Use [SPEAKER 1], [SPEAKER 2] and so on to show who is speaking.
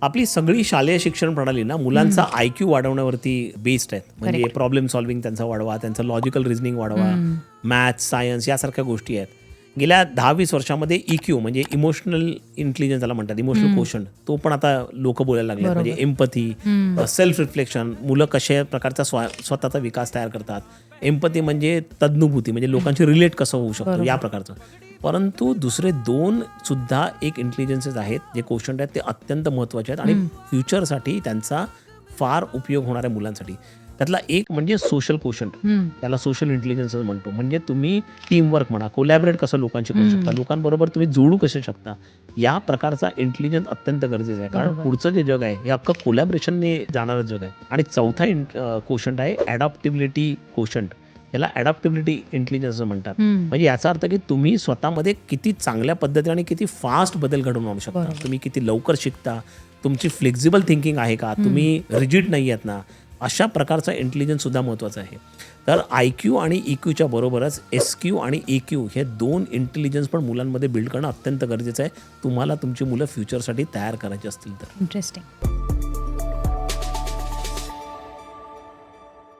[SPEAKER 1] आपली सगळी शालेय शिक्षण प्रणाली ना मुलांचा IQ वाढवण्यावरती बेस्ड आहेत. म्हणजे
[SPEAKER 2] Correct.
[SPEAKER 1] प्रॉब्लेम सॉल्व्हिंग त्यांचा वाढवा, त्यांचं लॉजिकल रिझनिंग वाढवा, मॅथ्स, सायन्स यासारख्या गोष्टी आहेत. गेल्या 10-20 वर्षामध्ये EQ म्हणजे इमोशनल इंटेलिजन्स त्याला म्हणतात, इमोशनल क्वोशंट, तो पण आता लोक बोलायला लागले. म्हणजे एम्पथी, सेल्फ रिफ्लेक्शन, मुलं कशा प्रकारचा स्वतःचा विकास तयार करतात. एम्पथी म्हणजे तज्ञभूती, म्हणजे लोकांशी रिलेट कसं होऊ शकतो या प्रकारचं. परंतु दुसरे 2 सुद्धा एक इंटेलिजन्सेस आहेत जे क्वोशंट आहेत, ते अत्यंत महत्त्वाचे आहेत आणि फ्युचरसाठी त्यांचा फार उपयोग होणाऱ्या मुलांसाठी. त्यातला एक म्हणजे सोशल क्वोशंट, त्याला सोशल इंटेलिजन्स म्हणतो. म्हणजे तुम्ही टीमवर्क म्हणा, कोलॅबरेट कसं लोकांशी करू शकता, लोकांबरोबर तुम्ही जोडू कसे शकता, या प्रकारचा इंटेलिजन्स अत्यंत गरजेचा आहे. कारण पुढचं जे जग आहे हे अख्खं कोलॅबरेशनने जाणारं जग आहे. आणि चौथा क्वोशंट आहे ॲडॉप्टिबिलिटी क्वोशंट. याला ॲडॉप्टिबिलिटी इंटेलिजन्स असं म्हणतात. म्हणजे याचा अर्थ की तुम्ही स्वतःमध्ये किती चांगल्या पद्धतीने आणि किती फास्ट बदल घडवून आणू शकता, तुम्ही किती लवकर शिकता, तुमची फ्लेक्झिबल थिंकिंग आहे का, तुम्ही रिजिड नाही आहेत ना, अशा प्रकारचा इंटेलिजन्स सुद्धा महत्त्वाचा आहे. तर IQ आणि EQच्या बरोबरच SQ आणि EQ हे 2 इंटेलिजन्स पण मुलांमध्ये बिल्ड करणं अत्यंत गरजेचं आहे, तुम्हाला तुमची मुलं फ्युचरसाठी तयार करायची असतील तर.
[SPEAKER 2] इंटरेस्टिंग.